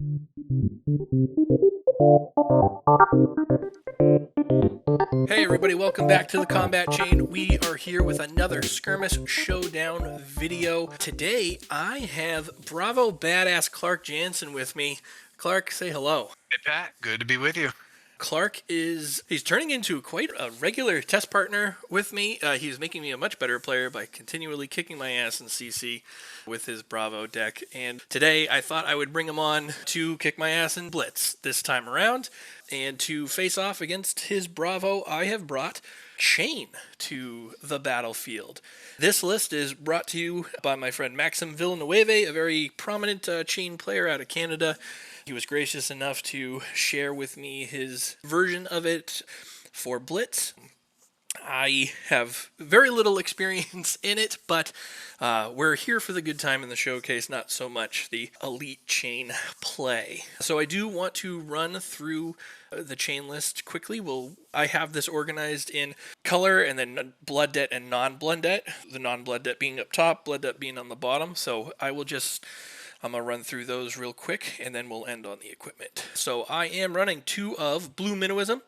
Hey everybody, welcome back to the Combat Chain. We are here with another Skirmish Showdown video. Today I have Bravo Badass Clark Jansen with me. Clark, say hello. Hey Pat, good to be with you. Clark he's turning into quite a regular test partner with me. He's making me a much better player by continually kicking my ass in CC with his Bravo deck. And today I thought I would bring him on to kick my ass in Blitz this time around. And to face off against his Bravo, I have brought Chane to the battlefield. This list is brought to you by my friend Maxim Villanueva, a very prominent Chane player out of Canada. He was gracious enough to share with me his version of it for Blitz. I have very little experience in it, but we're here for the good time in the showcase, not so much the elite Chane play. So I do want to run through the Chane list quickly. I have this organized in color and then blood debt and non-blood debt. The non-blood debt being up top, blood debt being on the bottom. So I'm going to run through those real quick, and then we'll end on the equipment. So I am running 2 of Blue Minnowism.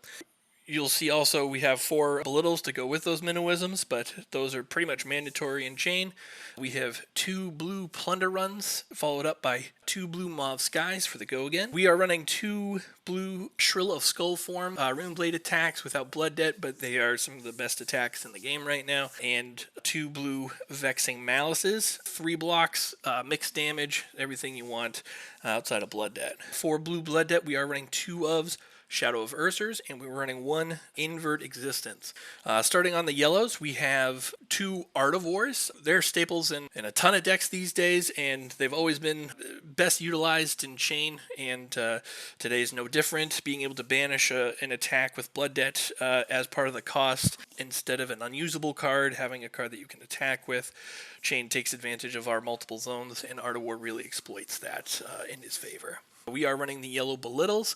You'll see also we have 4 belittles to go with those Minnowisms, but those are pretty much mandatory in Chane. We have 2 blue Plunder Runs, followed up by 2 blue Mauve Skies for the go again. We are running 2 blue Shrill of Skull form Rune Blade attacks without blood debt, but they are some of the best attacks in the game right now. And 2 blue Vexing Malices, 3 blocks, mixed damage, everything you want outside of blood debt. For blue blood debt, we are running 2 ofs. Shadow of Ursers, and we're running 1 Invert Existence. Starting on the yellows, we have 2 Art of Wars. They're staples in a ton of decks these days, and they've always been best utilized in Chane, and today's no different. Being able to banish an attack with blood debt as part of the cost instead of an unusable card, having a card that you can attack with. Chane takes advantage of our multiple zones, and Art of War really exploits that in his favor. We are running the yellow Belittles.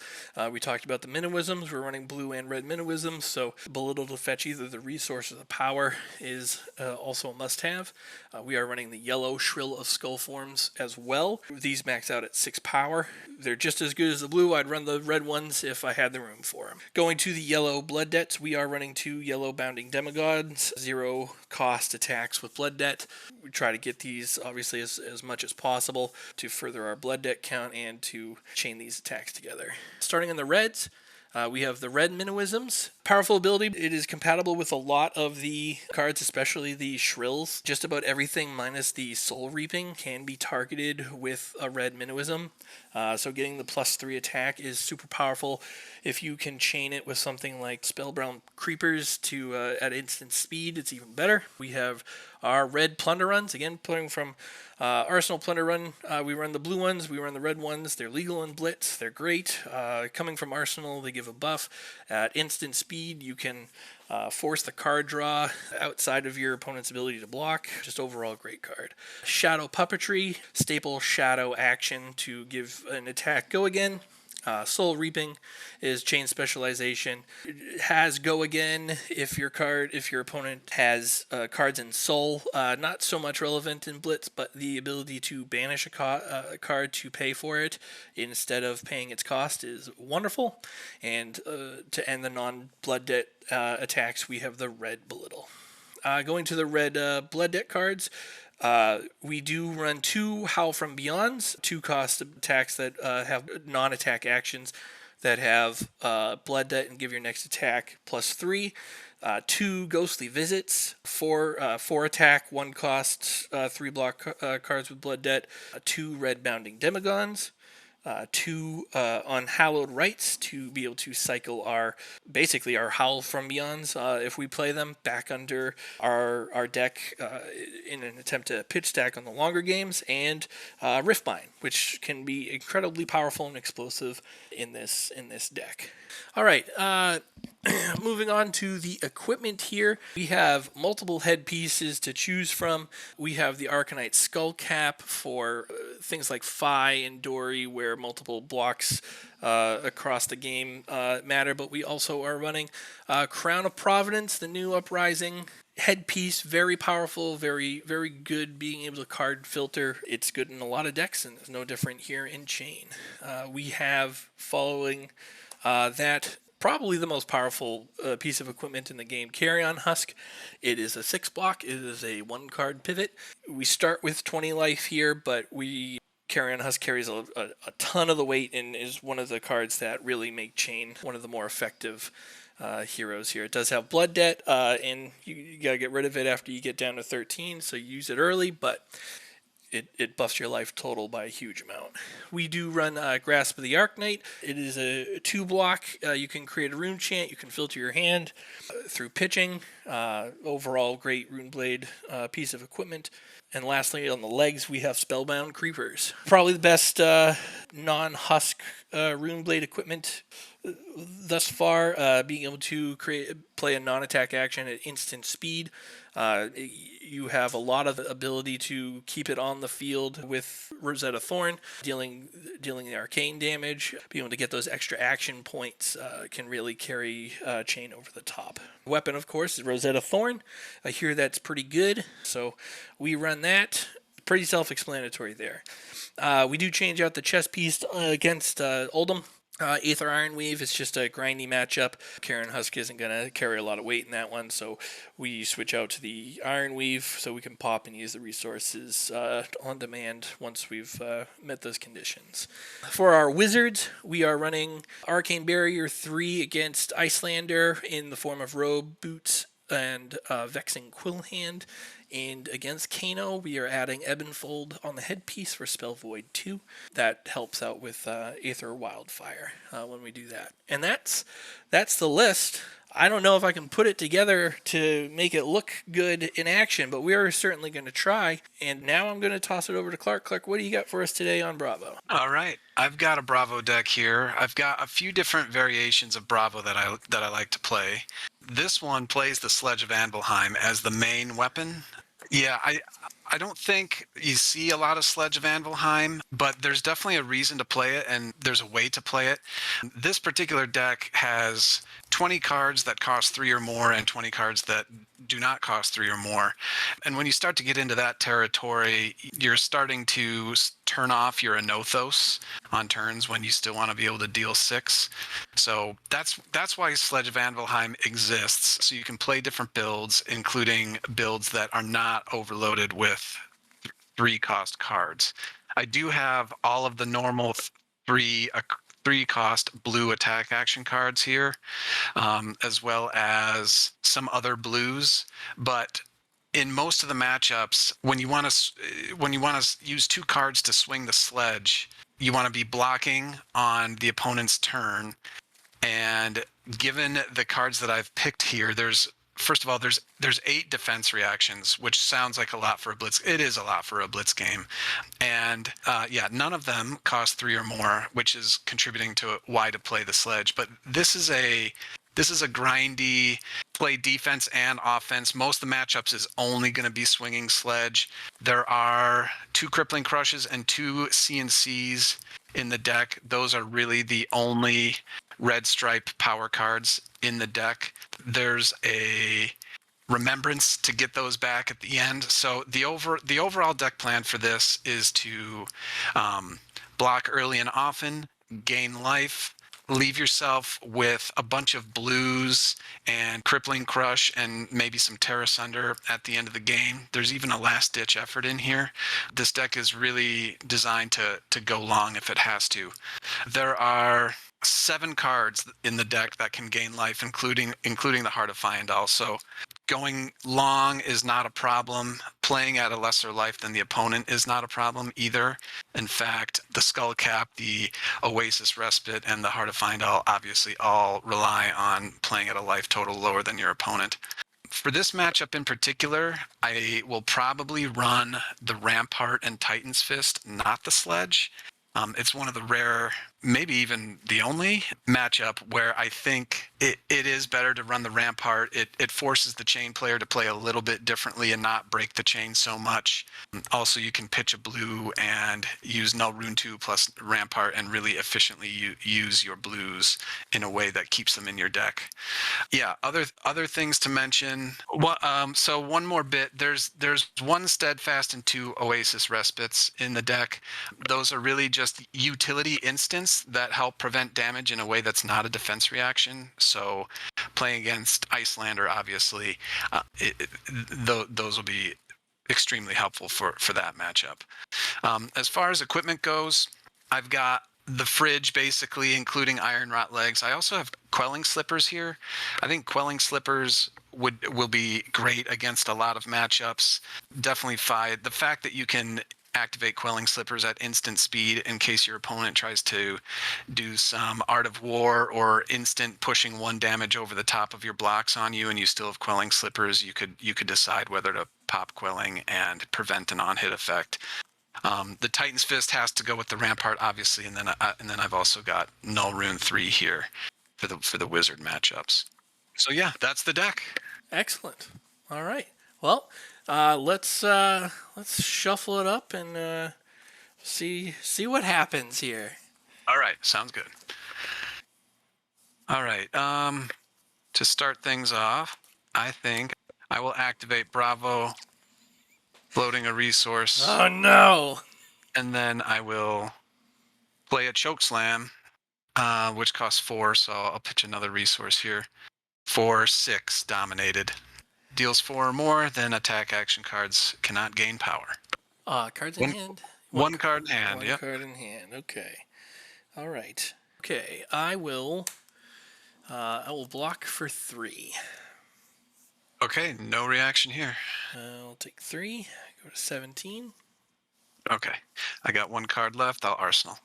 We talked about the Minnowisms. We're running blue and red Minnowisms, so Belittle to fetch either the resource or the power is also a must-have. We are running the yellow Shrill of Skull forms as well. These max out at 6 power. They're just as good as the blue. I'd run the red ones if I had the room for them. Going to the yellow Blood Debts, we are running 2 yellow Bounding Demigods, 0 cost attacks with blood debt. We try to get these obviously as much as possible to further our blood debt count and to chain these attacks together. Starting in the reds, we have the red Minnowisms. Powerful ability. It is compatible with a lot of the cards, especially the Shrills. Just about everything minus the Soul Reaping can be targeted with a red Minnowism. So getting the +3 attack is super powerful. If you can chain it with something like Spellbound Creepers to at instant speed, it's even better. We have our red Plunder Runs. Again, pulling from Arsenal Plunder Run. We run the blue ones. We run the red ones. They're legal in Blitz. They're great. Coming from Arsenal, they give a buff. At instant speed, you can force the card draw outside of your opponent's ability to block. Just overall great card. Shadow Puppetry, staple shadow action to give an attack go again. Soul Reaping is Chane specialization. It has go again if your opponent has cards in Soul. Not so much relevant in Blitz, but the ability to banish a card to pay for it instead of paying its cost is wonderful. And to end the non-blood debt attacks, we have the red Belittle. Going to the red blood debt cards. We do run 2 Howl from Beyonds, 2 cost attacks that have non-attack actions that have blood debt and give your next attack +3. 2 Ghostly Visits, 4 attack, 1 cost, 3 block cards with blood debt, 2 red Bounding Demigons. 2 Unhallowed Rites to be able to cycle our Howl from Beyonds if we play them back under our deck in an attempt to pitch stack on the longer games, and Riftbind, which can be incredibly powerful and explosive in this deck. All right, Moving on to the equipment here, we have multiple headpieces to choose from. We have the Arcanite Skull Cap for things like Phi and Dory, where multiple blocks across the game matter, but we also are running Crown of Providence, the new Uprising headpiece. Very powerful, very good being able to card filter. It's good in a lot of decks, and it's no different here in Chane. We have following that probably the most powerful piece of equipment in the game, Carrion Husk. It is a 6 block. It is a 1 card pivot. We start with 20 life here, but Carrion Husk carries a ton of the weight and is one of the cards that really make Chane one of the more effective heroes here. It does have Blood Debt, and you gotta get rid of it after you get down to 13, so you use it early, but it buffs your life total by a huge amount. We do run Grasp of the Arknight. It is a 2 block. You can create a rune chant. You can filter your hand through pitching. Overall, great Runeblade piece of equipment. And lastly, on the legs, we have Spellbound Creepers. Probably the best non-husk Runeblade equipment thus far. Being able to play a non-attack action at instant speed. You have a lot of ability to keep it on the field with Rosetta Thorn, dealing the arcane damage. Being able to get those extra action points can really carry Chane over the top. Weapon, of course, is Rosetta Thorn. I hear that's pretty good, so we run that. Pretty self-explanatory there. We do change out the chess piece against Oldham. Aether Ironweave is just a grindy matchup. Carrion Husk isn't going to carry a lot of weight in that one, so we switch out to the Ironweave so we can pop and use the resources on demand once we've met those conditions. For our Wizards, we are running Arcane Barrier 3 against Icelander in the form of Robe, Boots, and Vexing Quillhand. And against Kano, we are adding Ebonfold on the headpiece for Spell Void 2. That helps out with Aether Wildfire when we do that. And that's the list. I don't know if I can put it together to make it look good in action, but we are certainly going to try. And now I'm going to toss it over to Clark. Clark, what do you got for us today on Bravo? All right, I've got a Bravo deck here. I've got a few different variations of Bravo that I like to play. This one plays the Sledge of Anvelheim as the main weapon. Yeah, I don't think you see a lot of Sledge of Anvelheim, but there's definitely a reason to play it, and there's a way to play it. This particular deck has 20 cards that cost 3 or more and 20 cards that do not cost 3 or more. And when you start to get into that territory, you're starting to turn off your Anothos on turns when you still want to be able to deal 6. So that's why Sledge of Anvelheim exists. So you can play different builds, including builds that are not overloaded with 3 cost cards. I do have all of the normal 3 cost blue attack action cards here, as well as some other blues. But in most of the matchups, when you want to use 2 cards to swing the sledge, you want to be blocking on the opponent's turn. And given the cards that I've picked here, there's 8 defense reactions, which sounds like a lot for a blitz. It is a lot for a blitz game. And none of them cost 3 or more, which is contributing to why to play the sledge. But this is a grindy play defense and offense. Most of the matchups is only going to be swinging sledge. There are 2 crippling crushes and 2 CNCs in the deck. Those are really the only red stripe power cards in the deck. There's a remembrance to get those back at the end. So the overall deck plan for this is to block early and often, gain life, leave yourself with a bunch of blues and crippling crush and maybe some Terra Sunder at the end of the game. There's even a last ditch effort in here. This deck is really designed to go long if it has to. There are 7 cards in the deck that can gain life, including the Heart of Fyendal. So going long is not a problem. Playing at a lesser life than the opponent is not a problem either. In fact, the Skull Cap, the Oasis Respite, and the Heart of Fyendal obviously all rely on playing at a life total lower than your opponent. For this matchup in particular, I will probably run the Rampart and Titan's Fist, not the Sledge. It's one of the rare maybe even the only matchup where I think it is better to run the Rampart. It forces the Chane player to play a little bit differently and not break the Chane so much. Also, you can pitch a blue and use Null Rune 2 plus Rampart and really efficiently use your blues in a way that keeps them in your deck. Yeah, other things to mention. So one more bit. There's one Steadfast and 2 Oasis Respites in the deck. Those are really just utility instants that help prevent damage in a way that's not a defense reaction. So playing against Icelander, obviously, those will be extremely helpful for that matchup. As far as equipment goes, I've got the fridge, basically, including iron rot legs. I also have quelling slippers here. I think quelling slippers will be great against a lot of matchups. Definitely the fact that you can activate quelling slippers at instant speed in case your opponent tries to do some Art of War or instant pushing 1 damage over the top of your blocks on you, and you still have quelling slippers. You could decide whether to pop quelling and prevent an on-hit effect. The Titan's Fist has to go with the Rampart, obviously, and then I've also got Null Rune 3 here for the wizard matchups. So yeah, that's the deck. Excellent. All right. Well, let's shuffle it up and see what happens here. All right, sounds good. All right. To start things off, I think I will activate Bravo, floating a resource. Oh no! And then I will play a Choke Slam, which costs 4, so I'll pitch another resource here. 4/6 dominated. Deals 4 or more, then attack action cards cannot gain power. Cards in hand? One card in hand, One yep. card in hand, okay. All right. Okay, I will block for 3. Okay, no reaction here. I'll take 3, go to 17. Okay, I got 1 card left. I'll Arsenal.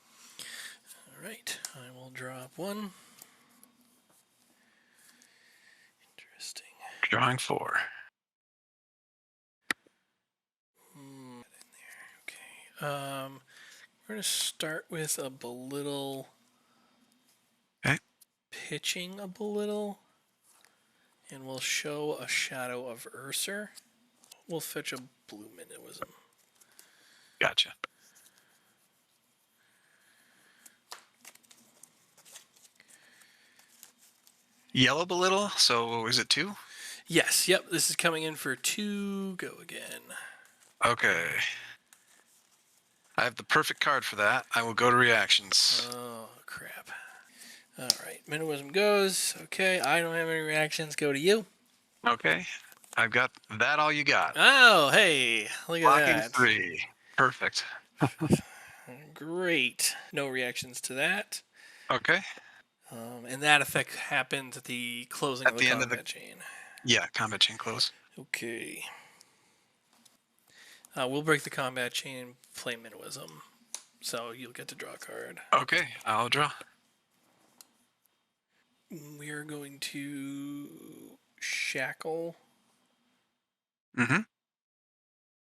All right, I will drop 1. Interesting. Drawing 4. Okay. We're gonna start with a belittle. Okay. Pitching a belittle, and we'll show a Shadow of Urser. We'll fetch a blue Minnowism. Gotcha. Yellow belittle, so is it 2? Yes, yep, this is coming in for 2. Go again. Okay. I have the perfect card for that. I will go to reactions. Oh, crap. All right, Minnowism goes. Okay, I don't have any reactions. Go to you. Okay. I've got that all you got. Oh, hey, look at Blocking that. 3. Perfect. Great. No reactions to that. Okay. And that effect happened at the closing At of the the end of combat chain. Yeah, combat chain close. Okay. We'll break the combat chain and play Minnowism. So you'll get to draw a card. Okay, I'll draw. We are going to shackle. Mm-hmm.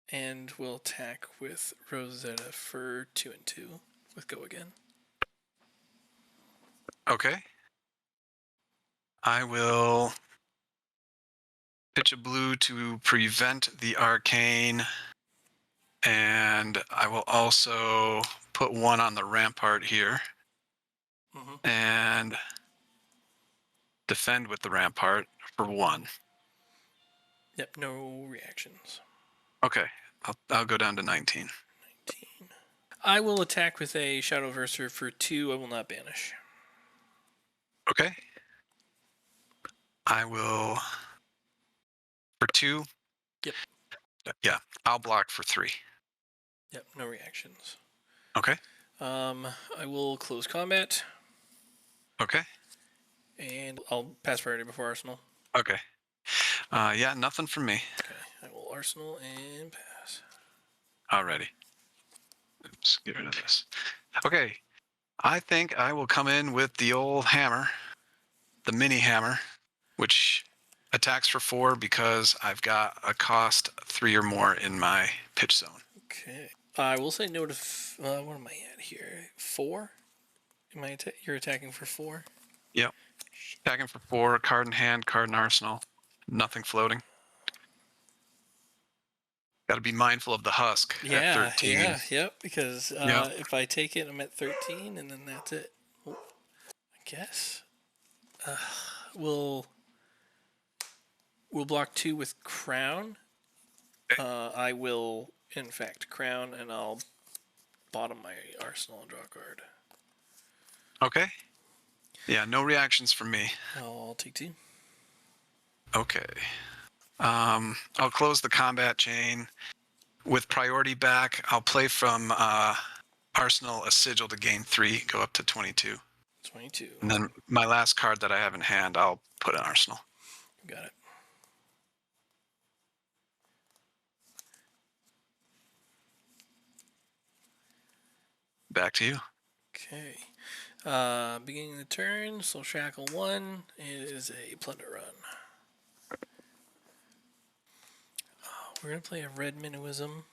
And we'll attack with Rosetta for 2 and 2 with go again. Okay. I will pitch a blue to prevent the arcane, and I will also put 1 on the Rampart here, and defend with the Rampart for 1. Yep, no reactions. Okay, I'll go down to 19. 19. I will attack with a Shadow Verser for 2. I will not banish. Okay. I will for 2. Yep. Yeah, I'll block for 3. Yep, no reactions. Okay. I will close combat. Okay. And I'll pass priority before Arsenal. Okay. Yeah, nothing from me. Okay, I will Arsenal and pass. Alrighty. Oops, get rid of this. Okay. I think I will come in with the old hammer, the mini hammer, which attacks for 4 because I've got a cost 3 or more in my pitch zone. Okay. I will say no to, what am I at here? 4? You're attacking for 4? Yep. Attacking for 4, card in hand, card in arsenal. Nothing floating. Got to be mindful of the husk at 13. Yep. Because Yep. if I take it, I'm at 13, and then that's it. I guess we'll block 2 with crown. Okay. I will, in fact, crown, and I'll bottom my arsenal and draw a card. Okay. Yeah, no reactions from me. I'll take 2. Okay. I'll close the combat chain. With priority back, I'll play from arsenal a sigil to gain 3, go up to 22. 22. And then my last card that I have in hand, I'll put in arsenal. Got it. Back to you. Okay. Beginning the turn, Soul Shackle 1. It is a plunder run. We're going to play a red Minuism.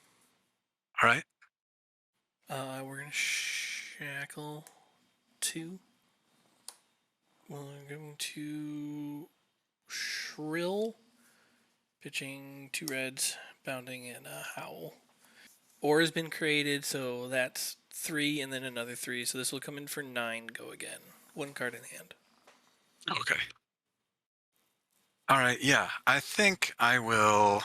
All right. We're going to shackle 2. We're going to shrill, pitching 2 reds, bounding, and a howl. Ore has been created, so that's 3 and then another 3. So this will come in for 9, go again. 1 card in hand. Okay. All right, yeah. I think I will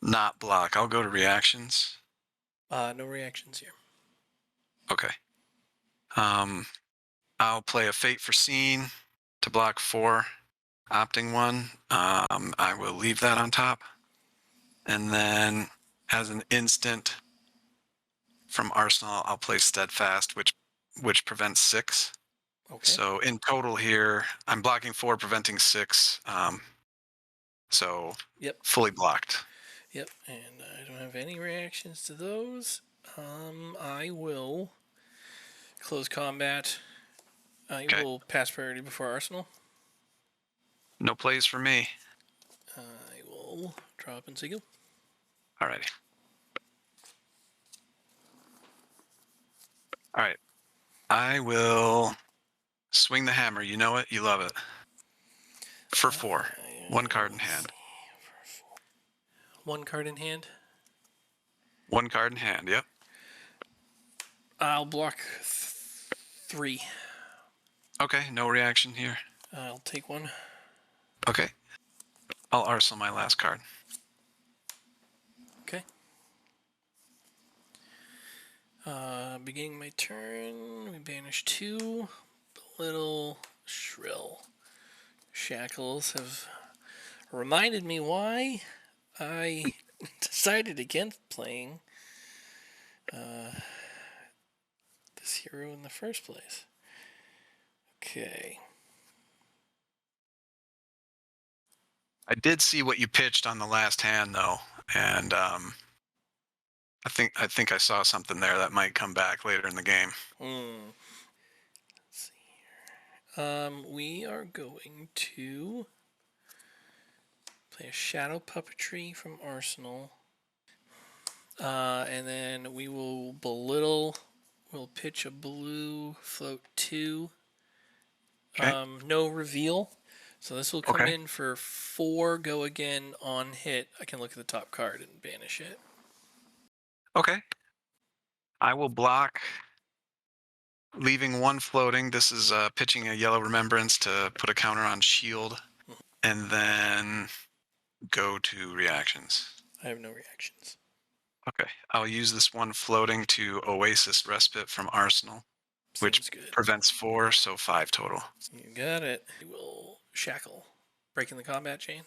not block. I'll go to reactions. No reactions here. Okay. I'll play a Fate Foreseen to block 4, opting 1. I will leave that on top. And then as an instant from Arsenal, I'll play Steadfast, which prevents 6. Okay. So in total here, I'm blocking 4, preventing 6. So Yep. fully blocked. Yep, and I don't have any reactions to those. I will close combat. I will pass priority before Arsenal. No plays for me. I will drop and Sigil. Alrighty. Alright. I will swing the hammer. You know it, you love it. For 4. 1 card in hand. 1 card in hand. 1 card in hand, yep. I'll block 3. Okay, no reaction here. I'll take 1. Okay. I'll arsenal my last card. Okay. Beginning my turn, we banish 2. Little shrill. Shackles have reminded me why I decided against playing this hero in the first place. Okay. I did see what you pitched on the last hand, though, and I think I saw something there that might come back later in the game. Let's see here. We are going to play a Shadow Puppetry from Arsenal. And then we will belittle. We'll pitch a blue, float 2. Okay. No reveal. So this will come in for 4, go again on hit. I can look at the top card and banish it. Okay. I will block, leaving 1 floating. This is pitching a Yellow Remembrance to put a counter on shield, and then go to reactions. I have no reactions. Okay. I'll use this 1 floating to Oasis Respite from Arsenal, which prevents 4, so 5 total. You got it. We will shackle. Breaking the combat chain.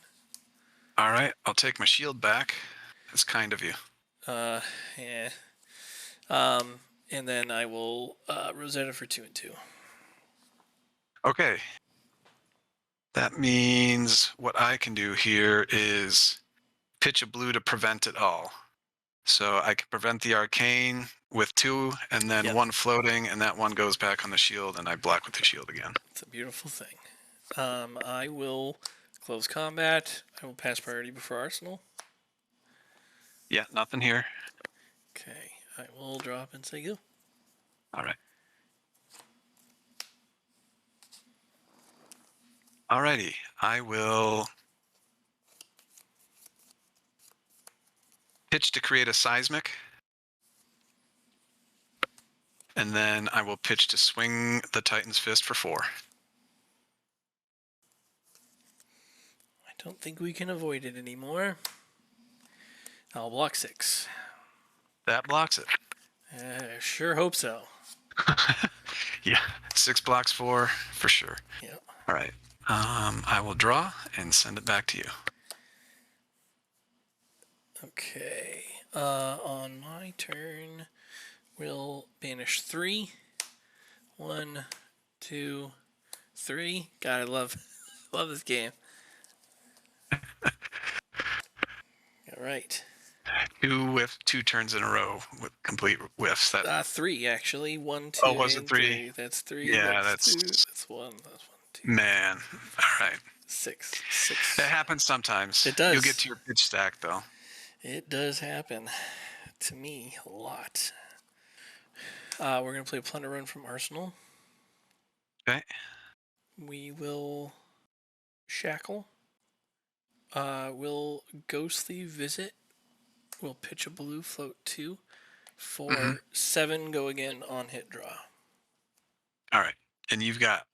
All right. I'll take my shield back. That's kind of you. Yeah. And then I will Rosetta for 2 and 2. Okay. That means what I can do here is pitch a blue to prevent it all. So I can prevent the arcane with 2, and then 1 floating, and that 1 goes back on the shield, and I block with the shield again. It's a beautiful thing. I will close combat. I will pass priority before Arsenal. Yeah, nothing here. Okay, I will drop and say go. All right. Alrighty, I will pitch to create a seismic. And then I will pitch to swing the Titan's Fist for 4. I don't think we can avoid it anymore. I'll block 6. That blocks it. Sure hope so. Yeah, 6 blocks 4 for sure. Yeah. All right. I will draw and send it back to you. Okay. On my turn, we'll banish 3. 1, 2, 3. God, I love this game. All right. 2 turns in a row with complete whiffs. That 3 actually. 1, 2, Oh, was it and 3? 3. That's 3. Yeah, that's 2. that's That's 1. That's 1, 2. man. All right. 6. It happens sometimes. It does. You'll get to your pitch stack though. It does happen to me a lot. We're gonna play Plunder Run from Arsenal. Okay. We will shackle. We'll ghostly visit. We'll pitch a blue, float 2 for 7. Go again on hit draw. All right. And you've got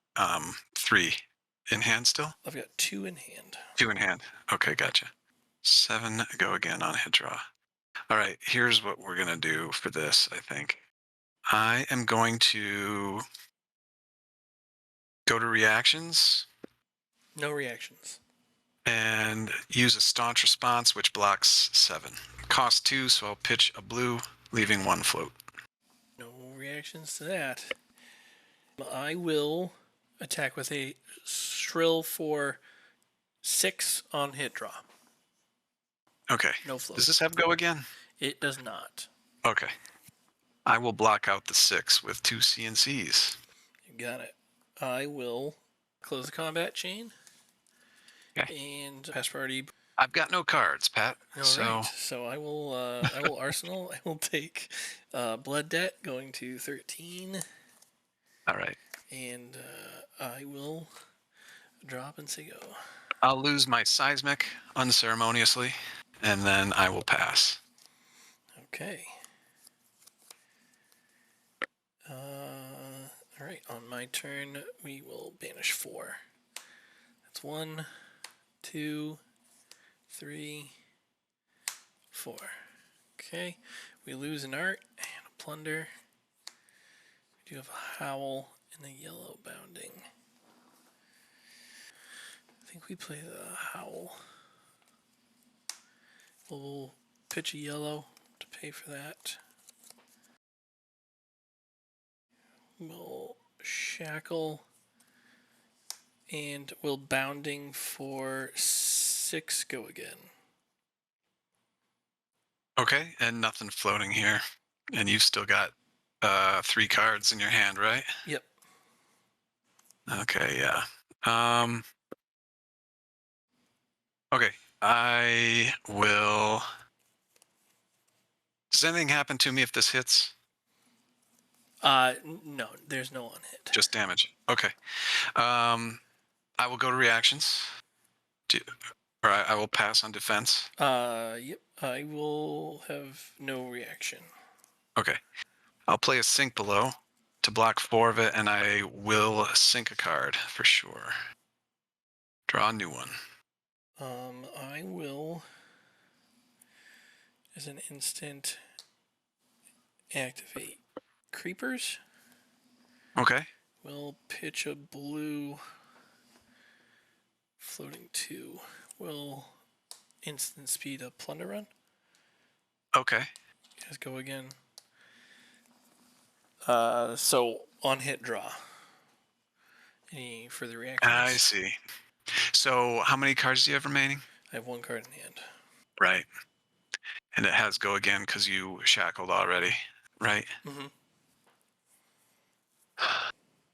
3 in hand still? I've got 2 in hand. 2 in hand. Okay, gotcha. 7 go again on hit draw. All right, here's what we're gonna do for this, I think. I am going to go to reactions No reactions. and use a staunch response, which blocks 7. Cost 2, so I'll pitch a blue, leaving 1 float. No reactions to that. I will attack with a shrill for 6 on hit draw. Okay. No float. Does this have go again? It does not. Okay. I will block out the 6 with 2 CNCs. You got it. I will close the combat chain. Okay. And pass priority. I've got no cards, Pat. All right. So I will arsenal. I will take blood debt going to 13. All right. And I will drop and say go. I'll lose my seismic unceremoniously, and then I will pass. Okay. All right. On my turn, we will banish 4. That's 1, 2, 3, 4. Okay. We lose an art and a plunder. We do have a howl and a yellow bounding. I think we play the howl. We'll pitch a yellow to pay for that. We'll shackle and we'll bounding for 6 go again. Okay, and nothing floating here. And you've still got 3 cards in your hand, right? Yep. Okay, yeah. Okay, I will... Does anything happen to me if this hits? No, there's no on hit. Just damage. Okay. I will go to reactions. Or I will pass on defense. Yep. I will have no reaction. Okay. I'll play a sink below to block 4 of it, and I will sink a card for sure. Draw a new one. I will, as an instant, activate creepers. Okay. We'll pitch a blue, floating 2. We'll instant speed a plunder run. Okay. You guys go again. So on hit draw. Any further reactions? I see. So how many cards do you have remaining? I have 1 card in hand. Right. And it has go again because you shackled already, right? Mm-hmm.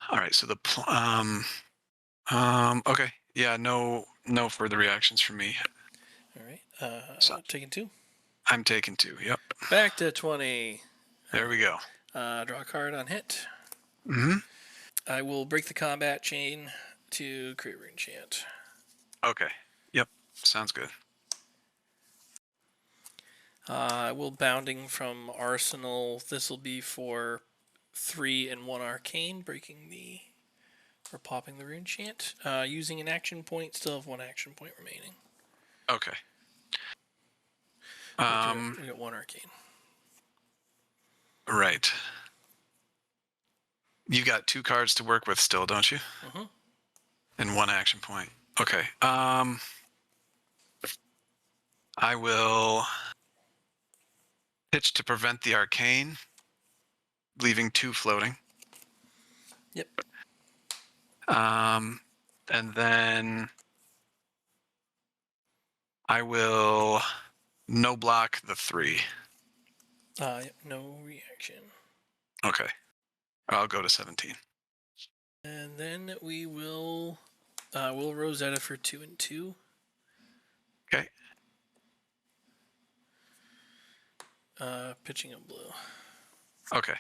All right. So the okay. Yeah. No further reactions from me. All right. Taking 2. I'm taking 2. Yep. Back to 20. There we go. Draw a card on hit. Mm-hmm. I will break the combat chain to create rune chant. Okay. Yep. Sounds good. I will bounding from Arsenal. This will be for 3 and 1 arcane, or popping the rune chant. Using an action point, still have 1 action point remaining. Okay. We got 1 arcane. Right. You got 2 cards to work with still, don't you? Mm-hmm. And 1 action point. Okay. I will pitch to prevent the arcane, leaving 2 floating. Yep. And then I will no block the 3. No reaction. Okay. I'll go to 17. And then we will Rosetta for 2 and 2. Okay. Pitching a blue. Okay.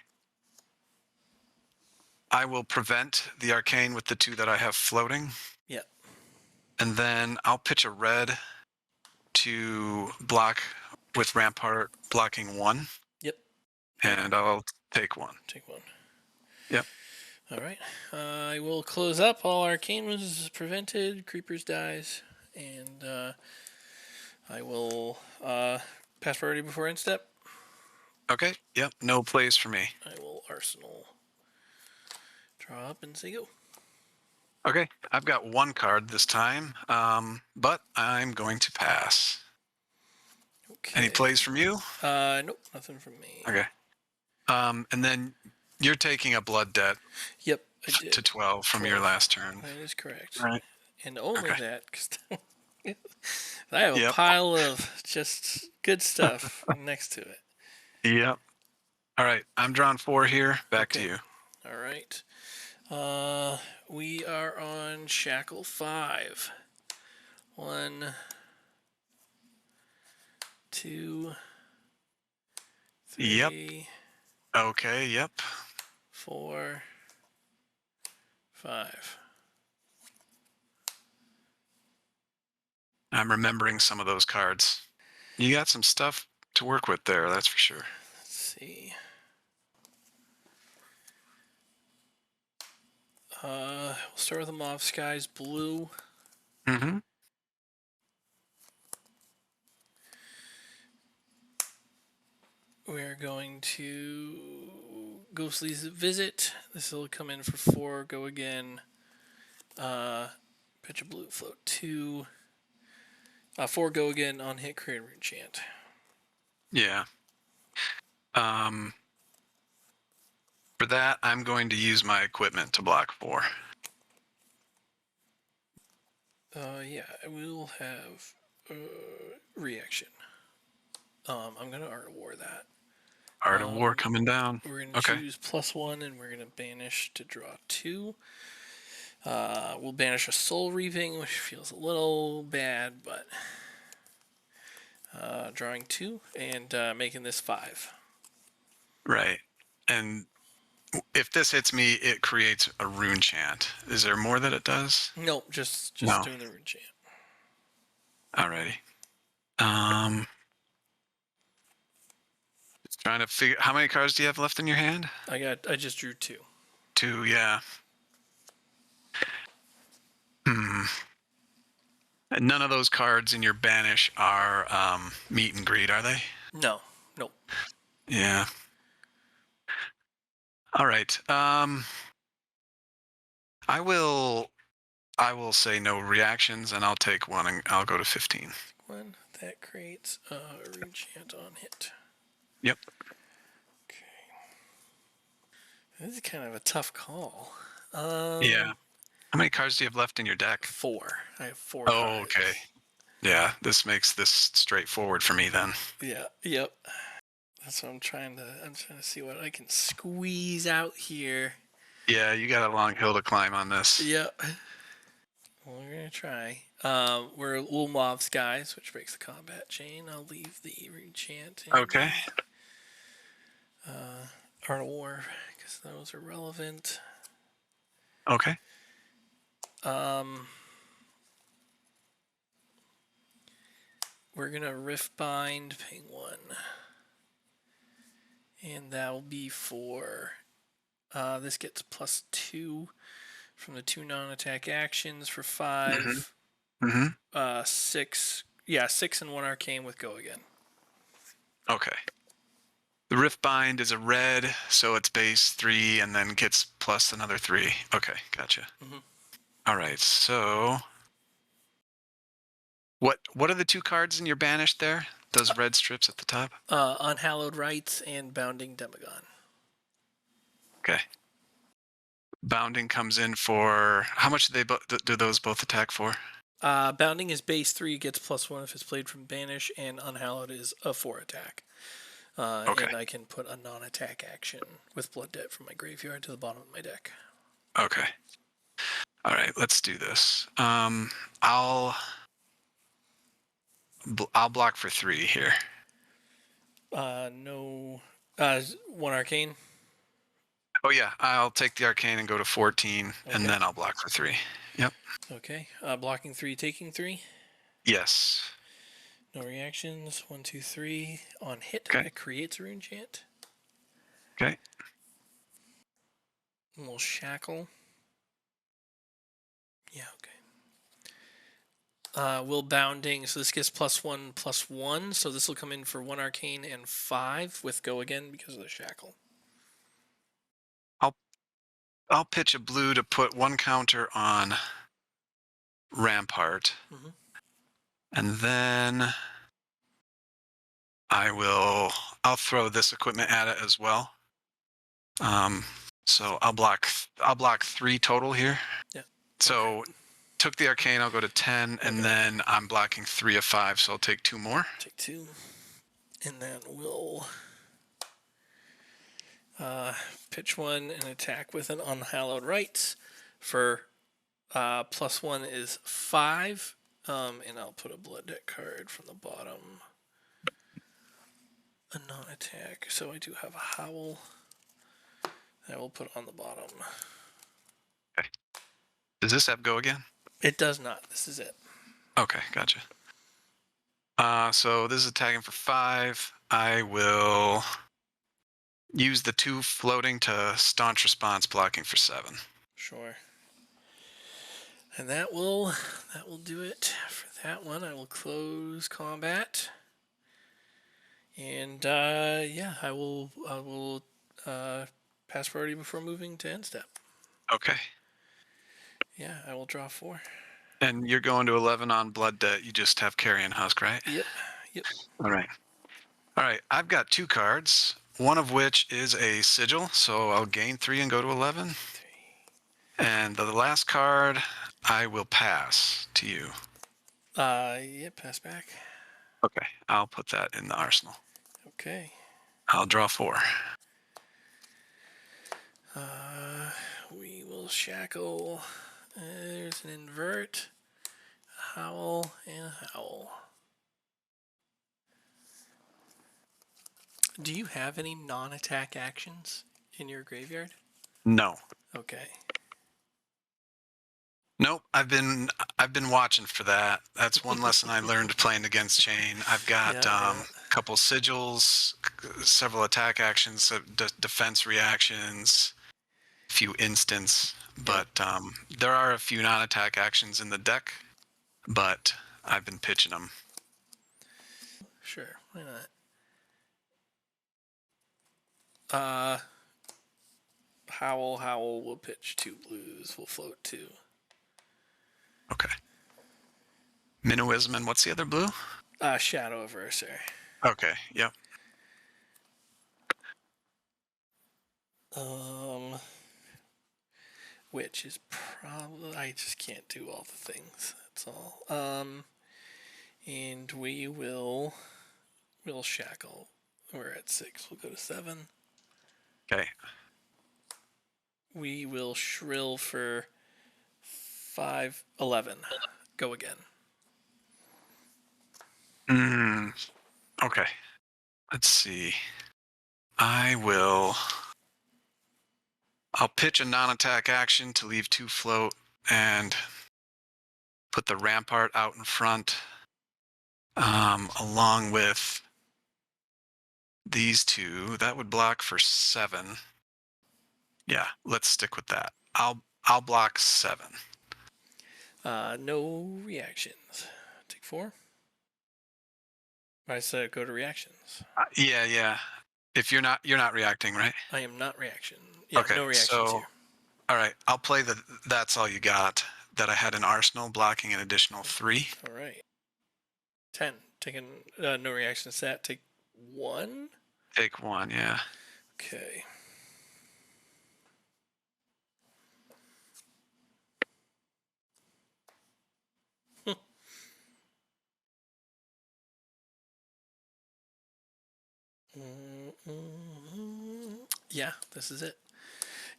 I will prevent the arcane with the 2 that I have floating. Yep. And then I'll pitch a red to block with Rampart blocking 1. Yep. And I'll take 1. Take 1. Yep. All right. I will close up. All arcane was prevented. Creepers dies. And I will pass priority before end step. Okay. Yep. No plays for me. I will Arsenal. Draw up and say go. Okay. I've got 1 card this time, but I'm going to pass. Okay. Any plays from you? Nope. Nothing from me. Okay. And then you're taking a blood debt. Yep. I did. To 12 from your last turn. That is correct. Right. And only that, because I have a pile of just good stuff next to it. Yep. All right. I'm drawn 4 here. Back to you. All right. We are on Shackle 5. 1, 2, 3. Yep. Okay. Yep. 4, 5. I'm remembering some of those cards. You got some stuff to work with there, that's for sure. Let's see. We'll start with the Mauve Skies Blue. Mm-hmm. We're going to Ghostly's Visit. This will come in for 4. Go again. Pitch a blue, float 2. 4 go again on hit, create rune chant. Yeah. For that, I'm going to use my equipment to block 4. Yeah, we will have reaction. I'm gonna Art of War that. Art of War coming down. We're gonna choose +1, and we're gonna banish to draw 2. We'll banish a Soul Reaping, which feels a little bad, but drawing 2 and making this 5. Right. And if this hits me, it creates a rune chant. Is there more that it does? Nope, just doing the rune chant. Alrighty. Just trying to figure. How many cards do you have left in your hand? I just drew 2. 2, yeah. And none of those cards in your banish are meet and greet, are they? No. Nope. Yeah. All right. I will say no reactions, and I'll take 1, and I'll go to 15. 1. That creates a rune chant on hit. Yep. Okay. This is kind of a tough call. Yeah. How many cards do you have left in your deck? 4. I have 4 Oh, cards. okay. Yeah, this makes this straightforward for me then. Yeah. Yep. That's what I'm trying to see what I can squeeze out here. Yeah, you got a long hill to climb on this. Yep. Well, we're gonna try. We're Little Mauve Skies, which breaks the combat chain. I'll leave the rune chant. Okay. Art of War, because those are relevant. Okay. We're gonna Rift Bind, ping 1. And that'll be for, this gets +2 from the 2 non-attack actions for 5. Mm-hmm. 6. Yeah, 6 and 1 arcane with go again. Okay. The Rift Bind is a red, so it's base 3 and then gets plus another 3. Okay, gotcha. Mm-hmm. All right, so what are the 2 cards in your banished there? Those red strips at the top? Unhallowed Rites and Bounding Demagon. Okay. Bounding comes in for how much do those both attack for? Bounding is base 3, gets +1 if it's played from Banish, and Unhallowed is a 4 attack. Okay. And I can put a non-attack action with Blood Debt from my graveyard to the bottom of my deck. Okay. All right, let's do this. I'll block for 3 here. No. 1 arcane. Oh yeah, I'll take the arcane and go to 14, Okay. and then I'll block for 3. Yep. Okay. Blocking 3, taking 3. Yes. No reactions. 1, 2, 3. On hit, Okay. it creates a rune chant. Okay. And we'll shackle. Yeah, okay. Will Bounding, so this gets +1/+1, so this will come in for 1 arcane and 5 with go again because of the shackle. I'll pitch a blue to put 1 counter on Rampart. Mm-hmm. And then I'll throw this equipment at it as well. So I'll block 3 total here. Yeah. So okay. Took the arcane, I'll go to 10, and then I'm blocking 3 of 5, so I'll take 2 more. Take 2. And then we'll pitch 1 and attack with an Unhallowed Rites for +1 is 5. And I'll put a Blood Debt card from the bottom. A non-attack. So I do have a Howl that I will put on the bottom. Okay. Does this have go again? It does not. This is it. Okay, gotcha. So this is attacking for 5. I will use the 2 floating to staunch response, blocking for 7. Sure. And that will do it for that one. I will close combat. And yeah, I will pass priority before moving to end step. Okay. Yeah, I will draw 4. And you're going to 11 on Blood Debt. You just have Carrion Husk, right? Yep. All right. I've got 2 cards, one of which is a sigil, so I'll gain 3 and go to 11. 3. And the last card, I will pass to you. Yeah, pass back. Okay, I'll put that in the arsenal. Okay. I'll draw 4. We will shackle. There's an invert, a howl, and a howl. Do you have any non-attack actions in your graveyard? No. Okay. Nope. I've been watching for that. That's one lesson I learned playing against Chane. I've got a couple sigils, several attack actions, defense reactions, a few instants, but there are a few non-attack actions in the deck, but I've been pitching them. Sure, why not? Howl will pitch 2 blues. We'll float 2. Okay. Minnowism, and what's the other blue? Shadow Averser. Okay, yep. Which is probably, I just can't do all the things. That's all. And we'll shackle. We're at 6. We'll go to 7. Okay. We will shrill for 5, 11. Go again. Okay. Let's see. I'll pitch a non-attack action to leave 2 float, and put the rampart out in front, along with these two. That would block for 7. Yeah, let's stick with that. I'll block 7. No reactions. Take 4. I said go to reactions. Yeah. If you're not reacting, right? I am not reaction. Yeah, Okay, no reactions so here. all right, I'll play the That's All You Got that I had in Arsenal, blocking an additional 3. All right. 10. Taking no reaction to that. Take 1. Take 1, yeah. Okay. Yeah, this is it.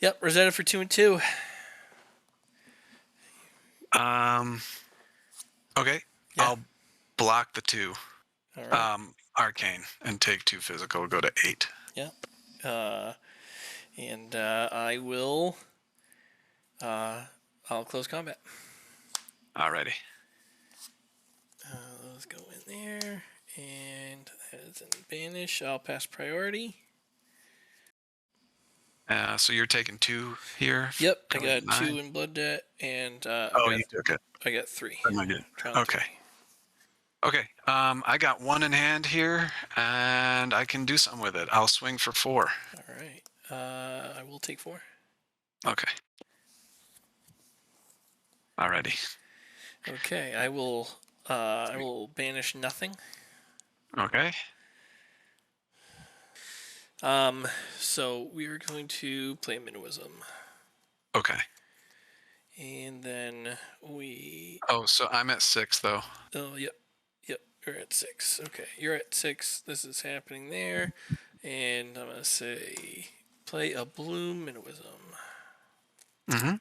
Yep, Rosetta for 2 and 2. Okay, Yeah. I'll block the 2. All right. Arcane, and take 2 physical, go to 8. Yeah. And I will. I'll close combat. Alrighty. Let's go in there. And that is in banish. I'll pass priority. So you're taking 2 here? Yep, I going got 2 9? in blood debt, and You took it. I got 3. Am I good? Round Okay. 3. Okay, I got 1 in hand here, and I can do something with it. I'll swing for 4. All right. I will take 4. Okay. Alrighty. Okay, I will. I will banish nothing. Okay. So we are going to play Minnowism, Okay. and then we. Oh, so I'm at 6 though. Oh, yep. You're at 6. Okay, you're at 6. This is happening there, and I'm gonna say play a blue Minnowism. Mm-hmm. And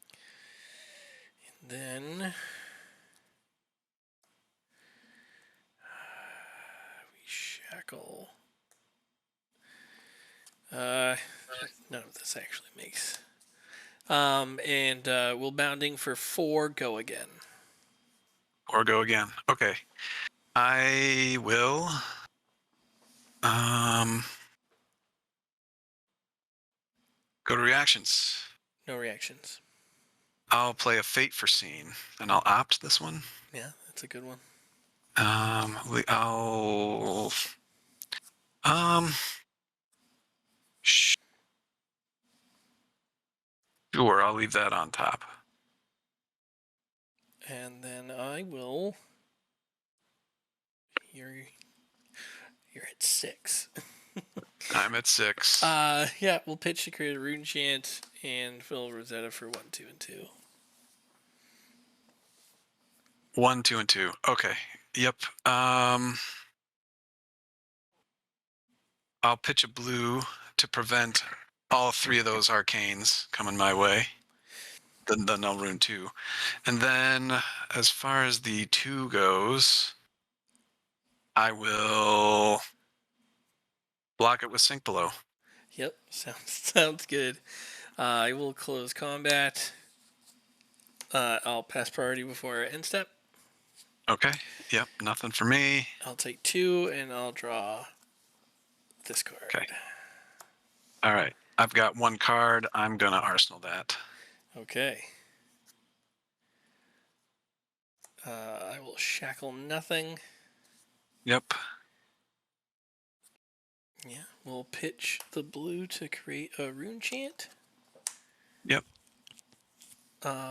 then we shackle. None of this actually makes. And we'll bounding for 4. Go again. Or go again. Okay. I will. Go to reactions. No reactions. I'll play a Fate for Scene, and I'll opt this one. Yeah, that's a good one. I'll. Sure, I'll leave that on top. And then I will. You're at 6. I'm at 6. Yeah, we'll pitch to create a rune chant and fill Rosetta for 1, 2, and 2. 1, 2, and 2. Okay. Yep. I'll pitch a blue to prevent all 3 of those arcanes coming my way. The null rune 2. And then as far as the 2 goes, I will block it with Sink Below. Yep, sounds good. I will close combat. I'll pass priority before end step. Okay. Yep. Nothing for me. I'll take 2 and I'll draw this card. Okay. All right. I've got 1 card. I'm gonna arsenal that. Okay. I will shackle nothing. Yep. Yeah, we'll pitch the blue to create a rune chant. Yep.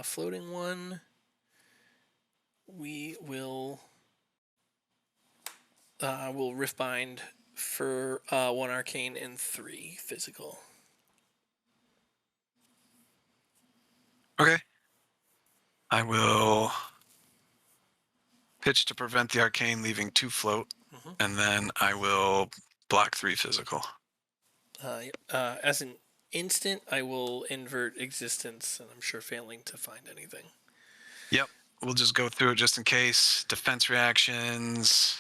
Floating 1. We will Riftbind for 1 arcane and 3 physical. Okay. I will pitch to prevent the arcane, leaving 2 float, and then I will block 3 physical. As an instant, I will invert existence, and I'm sure failing to find anything. Yep. We'll just go through it just in case. Defense reactions,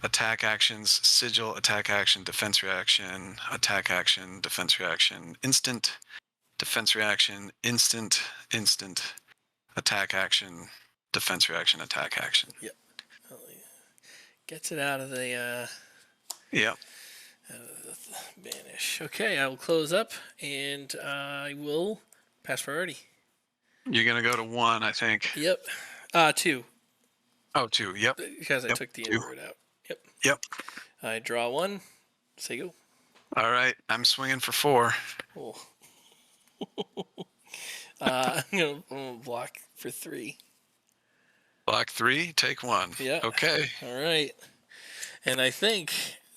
attack actions, sigil, attack action, defense reaction, attack action, defense reaction, instant, defense reaction, instant, attack action, defense reaction, attack action. Yep. Gets it out of the Yep. banish. Okay, I will close up, and I will pass priority. You're gonna go to 1, I think. Yep. 2. Oh, 2. Yep. Because I took the 2. invert out. Yep. Yep. I draw 1. Say go. All right. I'm swinging for 4. Oh. I'm gonna block for 3. Block 3. Take 1. Yeah. Okay. All right. And I think,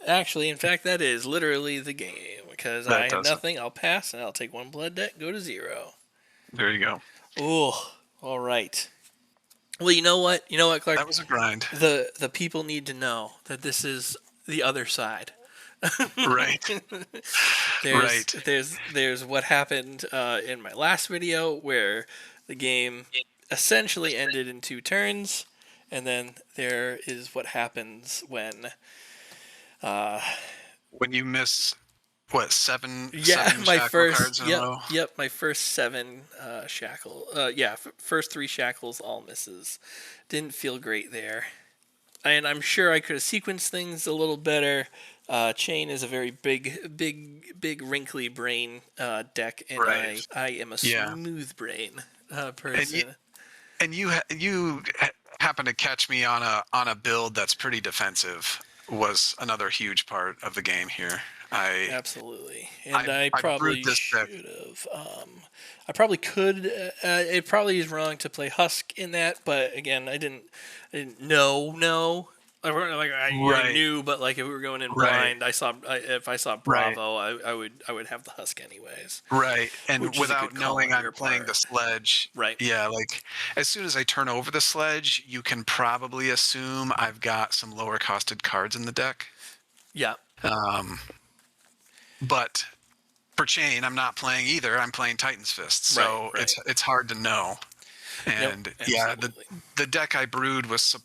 actually, in fact, that is literally the game. Because I have nothing, I'll pass, and I'll take 1 blood deck, go to 0. There you go. Oh, all right. Well, you know what? You know what, Clark? That was a grind. The people need to know that this is the other side. Right. There's what happened in my last video where the game essentially ended in 2 turns, and then there is what happens when you miss seven my shackle first cards in a row? Yep, my first 7 shackle. First 3 shackles all misses. Didn't feel great there. And I'm sure I could have sequenced things a little better. Chane is a very big wrinkly brain deck, and Right. I am a smooth brain person. And you happen to catch me on a build that's pretty defensive. Was another huge part of the game here. Absolutely, and I probably brewed this should have. I probably could. It probably is wrong to play Husk in that, but again, I didn't know. I knew, but like if we were going in blind, if I saw Bravo, I would have the Husk anyways. Right, and without knowing I'm playing the Sledge. Right. Yeah, like as soon as I turn over the Sledge, you can probably assume I've got some lower costed cards in the deck. Yeah. But for Chane, I'm not playing either. I'm playing Titan's Fist, so it's hard to know. And the deck I brewed was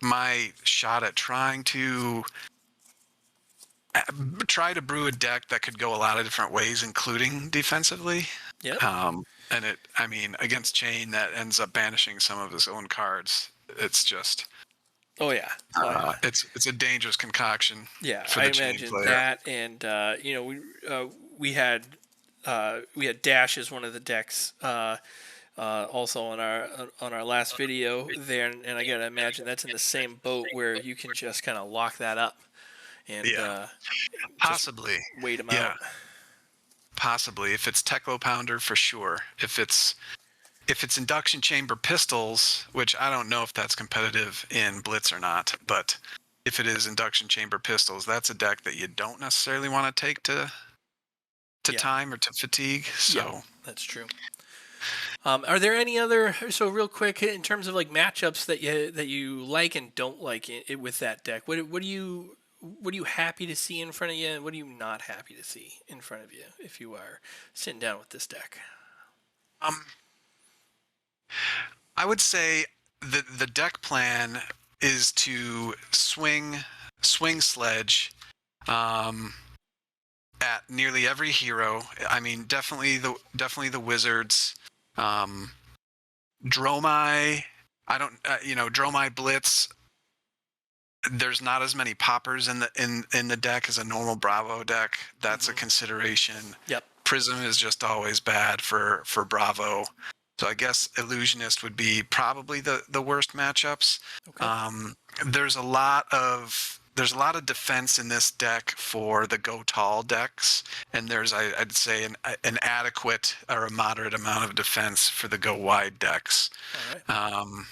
my shot at trying to brew a deck that could go a lot of different ways, including defensively. Yeah. And against Chane, that ends up banishing some of his own cards. It's just. Oh yeah. It's a dangerous concoction. Yeah, for I the Chane imagine player. that, and we had Dash as one of the decks. Also on our last video there, and I gotta imagine that's in the same boat where you can just kind of lock that up and possibly wait them out. Possibly, if it's Teclo Pounder, for sure. If it's induction chamber pistols, which I don't know if that's competitive in Blitz or not, but if it is induction chamber pistols, that's a deck that you don't necessarily want to take to time or to fatigue. So yeah, that's true. Are there any other, so real quick, in terms of like matchups that you like and don't like it with that deck? What are you happy to see in front of you, and what are you not happy to see in front of you if you are sitting down with this deck? I would say the deck plan is to swing Sledge at nearly every hero. I mean, definitely the wizards. Dromai, Dromai Blitz. There's not as many poppers in the deck as a normal Bravo deck. That's a consideration. Yep. Prism is just always bad for Bravo. So I guess Illusionist would be probably the worst matchups. Okay. There's a lot of defense in this deck for the go tall decks, and there's I'd say an adequate or a moderate amount of defense for the go wide decks. All right.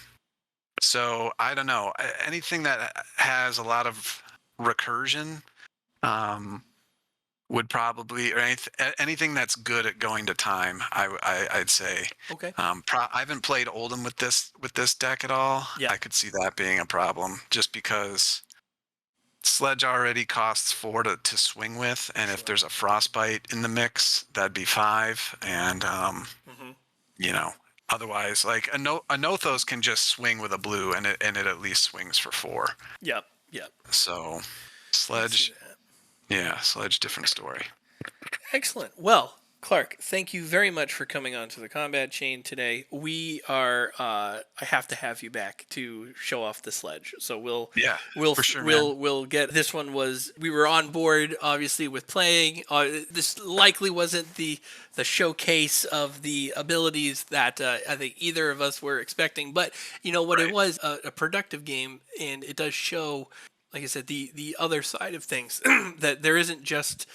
So I don't know, anything that has a lot of recursion would probably, or anything that's good at going to time, I'd say. Okay. I haven't played Oldham with this deck at all. Yeah. I could see that being a problem, just because Sledge already costs 4 to swing with, and if there's a Frostbite in the mix, that'd be 5. And otherwise, like a Nothos can just swing with a blue, and it at least swings for 4. Yep. So Sledge. Yeah, Sledge, different story. Excellent. Well, Clark, thank you very much for coming on to the Combat Chain today. We are, I have to have you back to show off the sledge. So for sure, man. we'll get, this one was, we were on board obviously with playing. This likely wasn't the showcase of the abilities that I think either of us were expecting, but you know what, Right. it was a productive game, and it does show, like I said, the other side of things, that there isn't just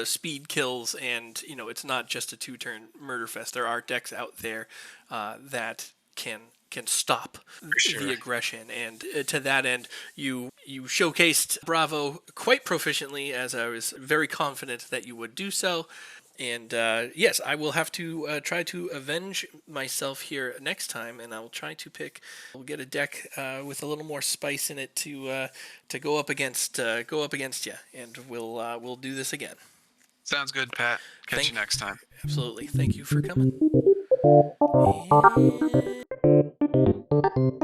speed kills, and it's not just a 2-turn murder fest. There are decks out there that can stop sure. the aggression, and to that end, you showcased Bravo quite proficiently, as I was very confident that you would do so. And yes, I will have to try to avenge myself here next time, and I'll try to we'll get a deck with a little more spice in it to go up against you, and we'll do this again. Sounds good, Pat. Catch you next time. Absolutely. Thank you for coming. And